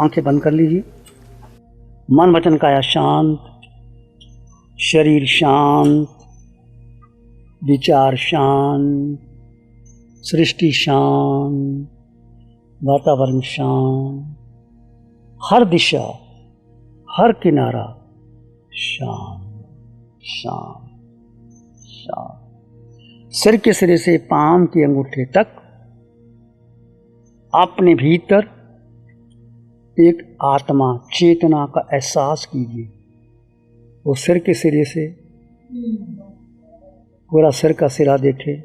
आंखें बंद कर लीजिए। मन वचन काया शांत, शरीर शांत, विचार शांत, सृष्टि शांत, वातावरण शांत, हर दिशा हर किनारा शांत शांत शांत। सिर के सिरे से पांव के अंगूठे तक अपने भीतर एक आत्मा चेतना का एहसास कीजिए। वो सिर के सिरे से पूरा सिर का सिरा देखे,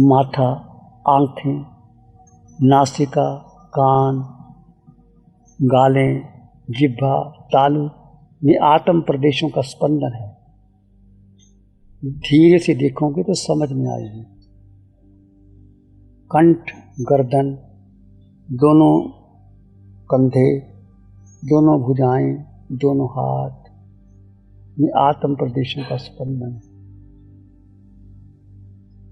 माथा, आंखें, नासिका, कान, गालें, जिह्वा, तालु में आत्म प्रदेशों का स्पंदन है। धीरे से देखोगे तो समझ में आएगी। कंठ, गर्दन, दोनों कंधे, दोनों भुजाएं, दोनों हाथ में आत्म प्रदेशों का स्पंदन है।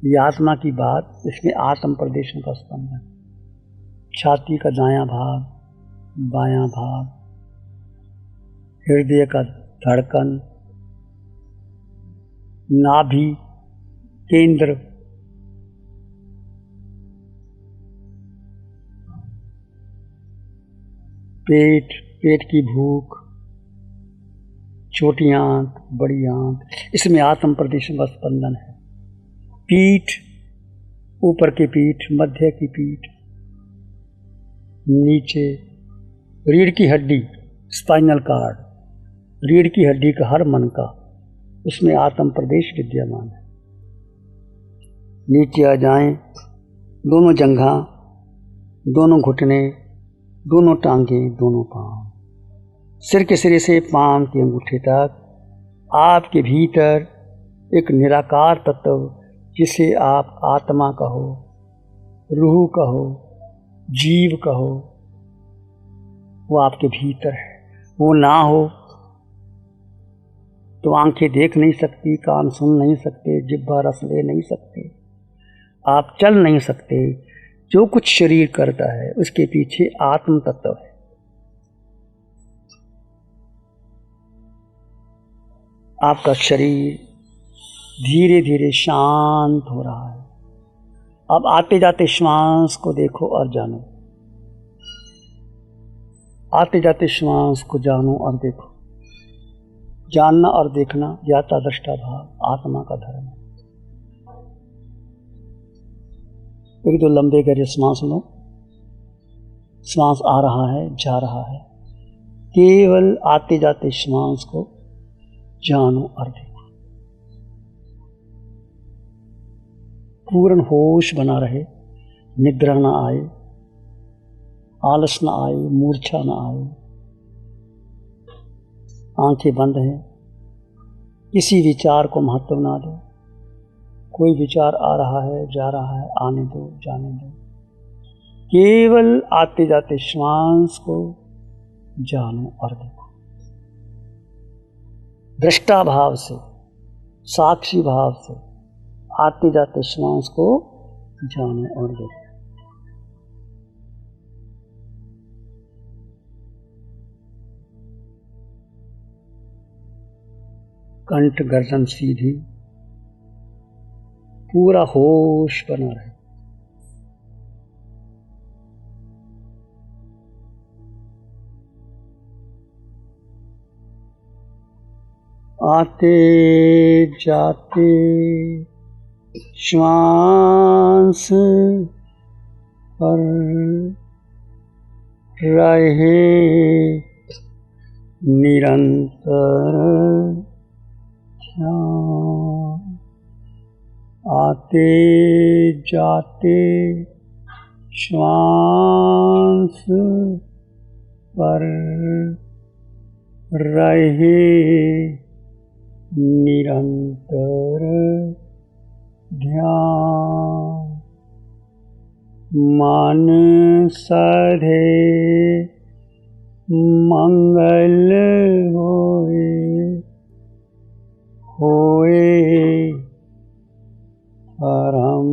ये आत्मा की बात, इसमें आत्म प्रदेशों का स्पंदन। छाती का दायां भाग, बायां भाग, हृदय का धड़कन, नाभि केंद्र, पेट, पेट की भूख, छोटी आंत, बड़ी आंत, इसमें आत्म प्रदेशों का स्पंदन है। पीठ, ऊपर की पीठ, मध्य की पीठ, नीचे रीढ़ की हड्डी, स्पाइनल कार्ड, रीढ़ की हड्डी का हर मन का, उसमें आत्म प्रदेश विद्यमान है। नीचे आ जाएं, दोनों जंघा, दोनों घुटने, दोनों टांगें, दोनों पांव, सिर के सिरे से पांव के अंगूठे तक आपके भीतर एक निराकार तत्व, जिसे आप आत्मा कहो, रूह कहो, जीव कहो, वो आपके भीतर है। वो ना हो तो आंखें देख नहीं सकती, कान सुन नहीं सकते, जिह्वा रस ले नहीं सकते, आप चल नहीं सकते। जो कुछ शरीर करता है उसके पीछे आत्म तत्व है। आपका शरीर धीरे धीरे शांत हो रहा है। अब आते जाते श्वास को देखो और जानो, आते जाते श्वास को जानो और देखो। जानना और देखना ज्ञाता दृष्टा भाव आत्मा का धर्म है। एक दो लंबे गहरे श्वास लो। श्वास आ रहा है, जा रहा है। केवल आते जाते श्वास को जानो और देखो। पूर्ण होश बना रहे, निद्रा ना आए, आलस ना आए, मूर्छा ना आए। आंखें बंद हैं, किसी विचार को महत्व ना दो। कोई विचार आ रहा है, जा रहा है, आने दो, जाने दो। केवल आते जाते श्वास को जानो और देखो। दृष्टा भाव से, साक्षी भाव से आते जाते श्वास को जानो और देखो। कंठ गर्दन सीधी, पूरा होश बना रहे। आते जाते श्वास पर रहे निरंतर ध्यान। आते जाते श्वास पर रहे निरंतर ध्यान। मन साधे मंगल होए, होए परम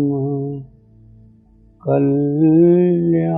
कल्याण।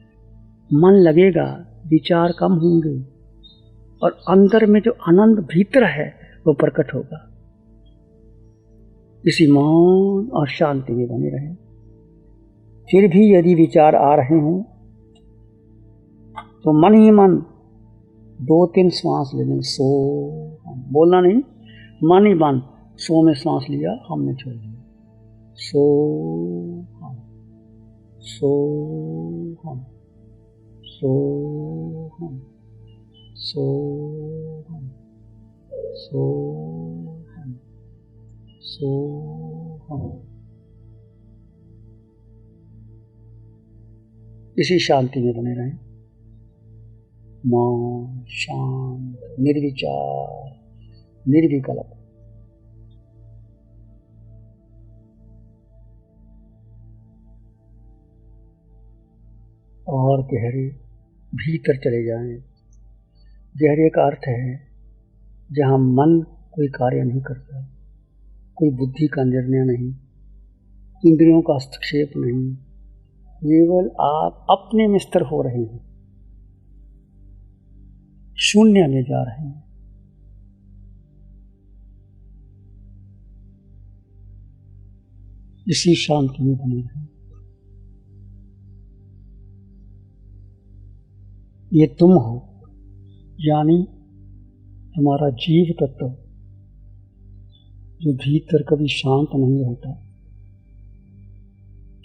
मन लगेगा, विचार कम होंगे और अंदर में जो आनंद भीतर है वो प्रकट होगा। इसी मौन और शांति में बने रहें। फिर भी यदि विचार आ रहे हों तो मन ही मन 2-3 श्वास लेने, सो, बोलना नहीं, मन ही मन सो में श्वास लिया, हमने छोड़ दिया, सो हम, सो हम, सो हम, सो हम, सो हम, सो हम। इसी शांति में बने रहें। मौन, शांत, निर्विचार, निर्विकल्प। और गहरे भीतर चले जाएं। गहरे का अर्थ है जहाँ मन कोई कार्य नहीं करता, कोई बुद्धि का निर्णय नहीं, इंद्रियों का हस्तक्षेप नहीं, केवल आप अपने में स्थिर हो रहे हैं, शून्य में जा रहे हैं। इसी शांति में बने रहें। ये तुम हो, यानी हमारा जीव तत्व जो भीतर कभी शांत नहीं रहता,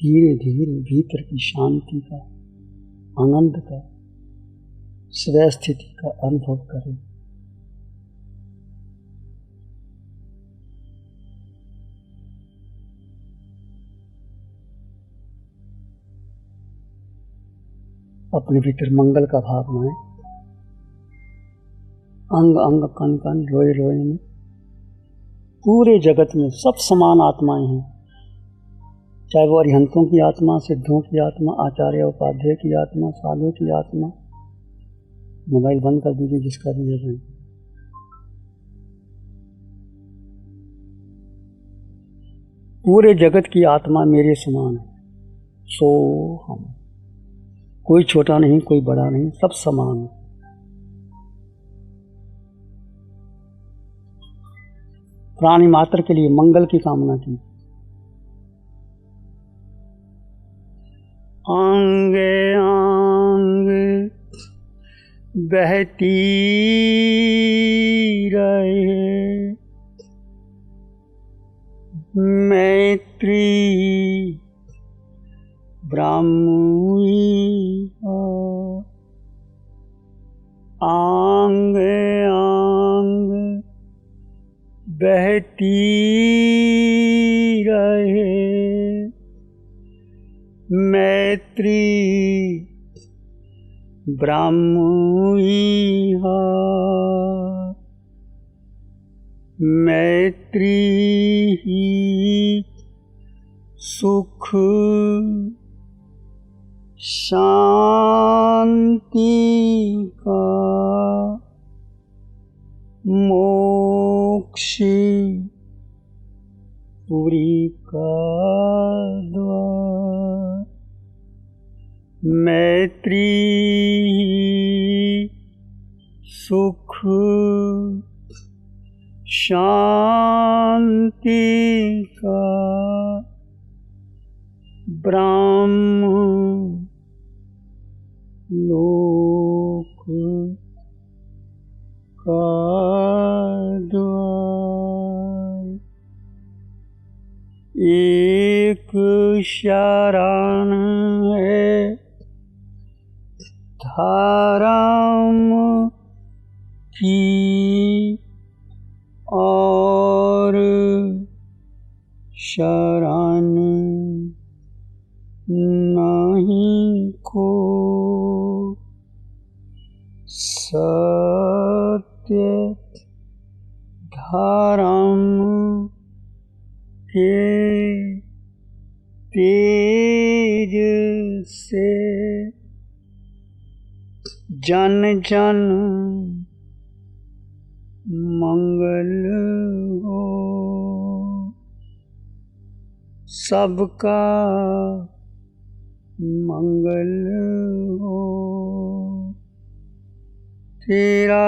धीरे धीरे भीतर की शांति का, आनंद का, स्व स्थिति का अनुभव करें। अपने भीतर मंगल का भाव बनाएं। अंग अंग, कण कण, रोए रोए में, पूरे जगत में सब समान आत्माएं हैं, चाहे वो अरिहंतों की आत्मा, सिद्धों की आत्मा, आचार्य उपाध्याय की आत्मा, साधु की आत्मा। मोबाइल बंद कर दीजिए जिसका भी है। पूरे जगत की आत्मा मेरे समान है, सो हम। कोई छोटा नहीं, कोई बड़ा नहीं, सब समान है। प्राणी मात्र के लिए मंगल की कामना की। आंगे आंगे बहती रहे मैत्री ब्राह्मणी, आंगे आंगे बहती रहे मैत्री ब्राह्मणी, मैत्री ही सुख शांति का मोक्ष पुरी का द्वार। मैत्री सुख शांति का ब्रह्म लोक का द्वार। एक शरण है धर्म की और शरण नहीं को, सत्य धर्म के तेज से जन जन मंगल हो, सबका मंगल हो। तेरा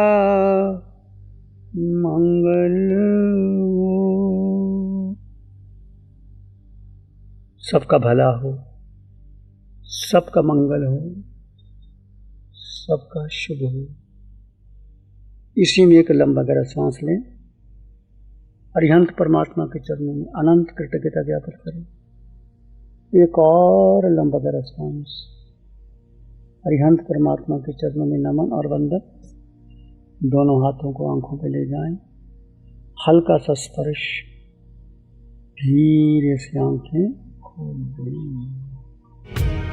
मंगल हो। सबका भला हो, सबका मंगल हो, सबका शुभ हो। इसी में एक लंबा गहरा सांस लें। अरिहंत परमात्मा के चरणों में अनंत कृतज्ञता ज्ञापन करें। एक और लंबा गहरा सांस। अरिहंत परमात्मा के चरणों में नमन और वंदन। दोनों हाथों को आंखों पे ले जाएं। हल्का सा स्पर्श। धीरे से आंखें खोल दें।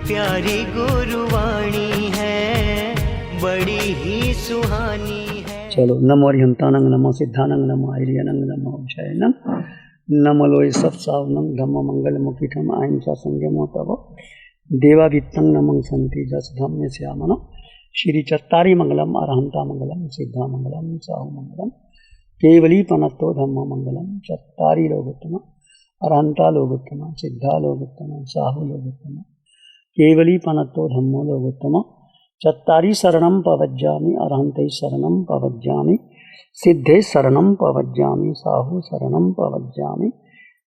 प्यारी गुरुवाणी है, बड़ी ही सुहानी है। चलो, नमो अरिहंतानंग, नमो सिद्धानंग, नमो आर्यनंग, नमो जयनंग, नमो लोय सत्सावनंग, धम्म मंगल मुखिठम अहिंसा संयमो तव देवावित्तं नमं संति जस धम्म श्यामन। श्री चत्तारी मंगलम अरहंता मंगलम सिद्धा मंगलम साहु मंगलम केवली पनत्तो धम्म मंगलम। चत्तारी लोकोत्तम अरहंता लोकोत्तम सिद्धा लोकोत्तम साहु लोकोत्तम केवली पनत्तो धम्मो लोकोत्तम। चत्तारी शरणं पवज्जामि अरहंते शरणं पवज्जामि सिद्धे शरणं पवज्जामि साहु शरणं पवज्जामि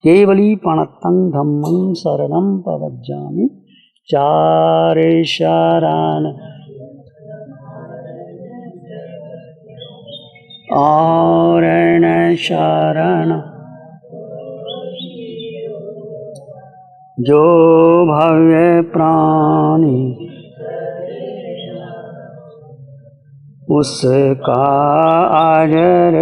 केवली पनत्तं धम्मं शरणं पवज्जामि। चारे शरण और शरण जो भव्य प्राणी उसका आदर